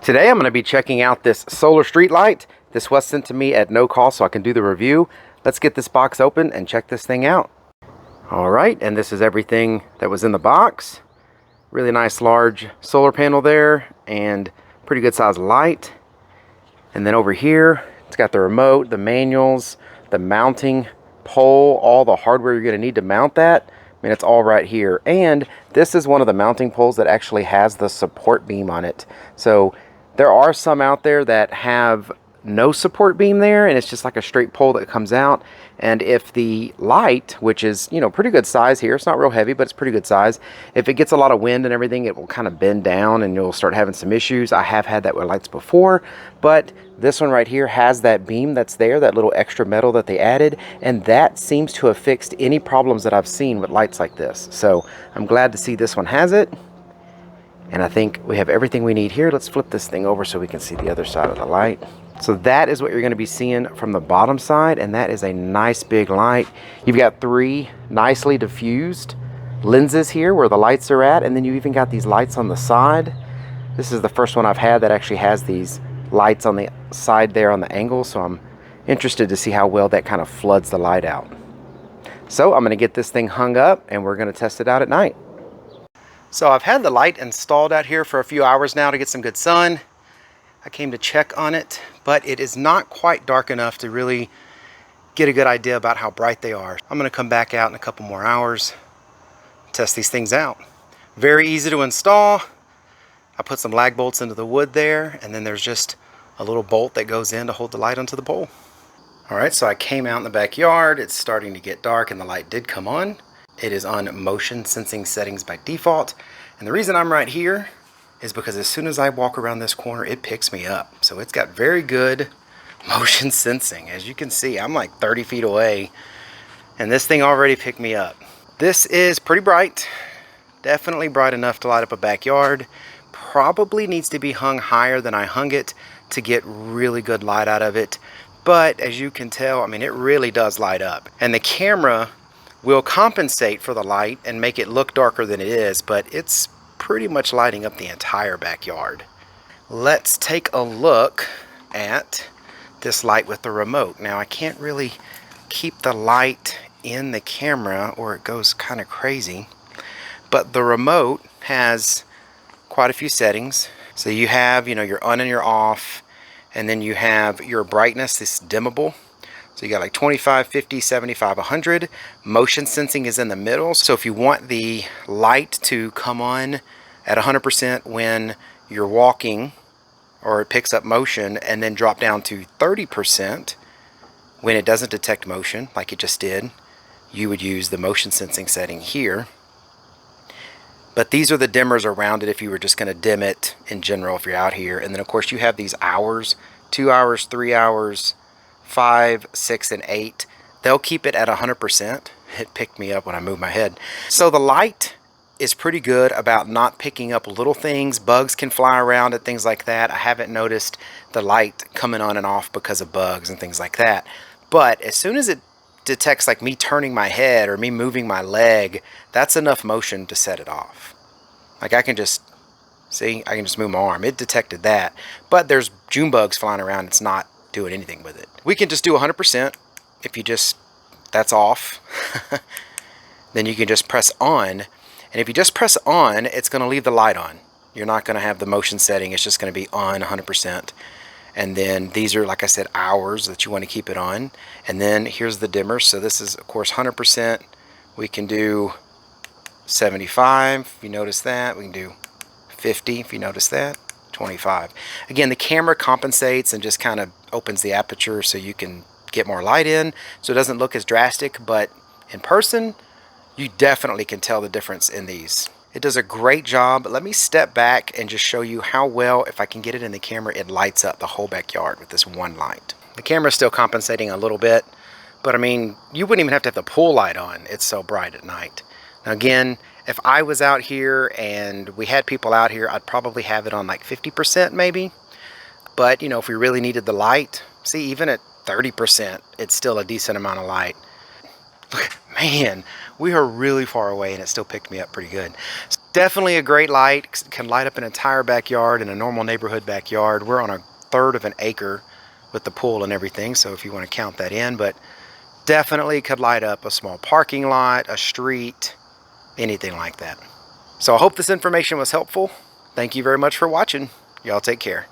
Today I'm going to be checking out this solar street light. This was sent to me at no cost so I can do the review. Let's get this box open and check this thing out. Alright, and this is everything that was in the box. Really nice large solar panel there and pretty good size light. And then over here it's got the remote, the manuals, the mounting pole, all the hardware you're going to need to mount that. I mean, it's all right here. And this is one of the mounting poles that actually has the support beam on it. So there are some out there that have no support beam there and it's just like a straight pole that comes out. And if the light, which is, you know, pretty good size here, it's not real heavy, but it's pretty good size. If it gets a lot of wind and everything, it will kind of bend down and you'll start having some issues. I have had that with lights before, but this one right here has that beam that's there, that little extra metal that they added, and that seems to have fixed any problems that I've seen with lights like this. So I'm glad to see this one has it. And I think we have everything we need here. Let's flip this thing over so we can see the other side of the light. So that is what you're going to be seeing from the bottom side, and that is a nice big light. You've got three nicely diffused lenses here where the lights are at, and then you even got these lights on the side. This is the first one I've had that actually has these lights on the side there on the angle, so I'm interested to see how well that kind of floods the light out. So I'm going to get this thing hung up and we're going to test it out at night. So I've had the light installed out here for a few hours now to get some good sun. I came to check on it, but it is not quite dark enough to really get a good idea about how bright they are. I'm going to come back out in a couple more hours, test these things out. Very easy to install. I put some lag bolts into the wood there, and then there's just a little bolt that goes in to hold the light onto the pole. Alright, so I came out in the backyard. It's starting to get dark and the light did come on. It is on motion sensing settings by default. And the reason I'm right here is because as soon as I walk around this corner, it picks me up. So it's got very good motion sensing. As you can see, I'm like 30 feet away and this thing already picked me up. This is pretty bright. Definitely bright enough to light up a backyard. Probably needs to be hung higher than I hung it to get really good light out of it. But as you can tell, I mean, it really does light up. And the camera will compensate for the light and make it look darker than it is, but it's pretty much lighting up the entire backyard. Let's take a look at this light with the remote. Now I can't really keep the light in the camera or it goes kind of crazy, but the remote has quite a few settings. So you have, you know, your on and your off, and then you have your brightness, this dimmable. So you got like 25, 50, 75, 100. Motion sensing is in the middle. So if you want the light to come on at 100% when you're walking, or it picks up motion, and then drop down to 30% when it doesn't detect motion, like it just did, you would use the motion sensing setting here. But these are the dimmers around it if you were just going to dim it in general if you're out here. And then of course you have these hours, 2 hours, 3 hours, 5, 6, and 8. They'll keep it at 100%. It picked me up when I moved my head. So the light is pretty good about not picking up little things. Bugs can fly around and things like that. I haven't noticed the light coming on and off because of bugs and things like that. But as soon as it detects like me turning my head or me moving my leg, that's enough motion to set it off. Like I can just see, I can just move my arm. It detected that. But there's June bugs flying around. It's not doing anything with it. We can just do 100%. If you just, that's off. Then you can just press on. And if you just press on, it's going to leave the light on. You're not going to have the motion setting. It's just going to be on 100%. And then these are, like I said, hours that you want to keep it on. And then here's the dimmer. So this is, of course, 100%. We can do 75, if you notice that. We can do 50, if you notice that. 25. Again, the camera compensates and just kind of opens the aperture so you can get more light in. So it doesn't look as drastic, but in person, you definitely can tell the difference in these. It does a great job. Let me step back and just show you how well, if I can get it in the camera, it lights up the whole backyard with this one light. The camera's still compensating a little bit, but I mean, you wouldn't even have to have the pool light on. It's so bright at night. Now again, if I was out here and we had people out here, I'd probably have it on like 50% maybe. But you know, if we really needed the light, see, even at 30%, it's still a decent amount of light. Look, man, we are really far away and it still picked me up pretty good. Definitely a great light. Can light up an entire backyard in a normal neighborhood backyard. We're on a third of an acre with the pool and everything, so if you want to count that in, but definitely could light up a small parking lot, a street, anything like that. So I hope this information was helpful. Thank you very much for watching. Y'all take care.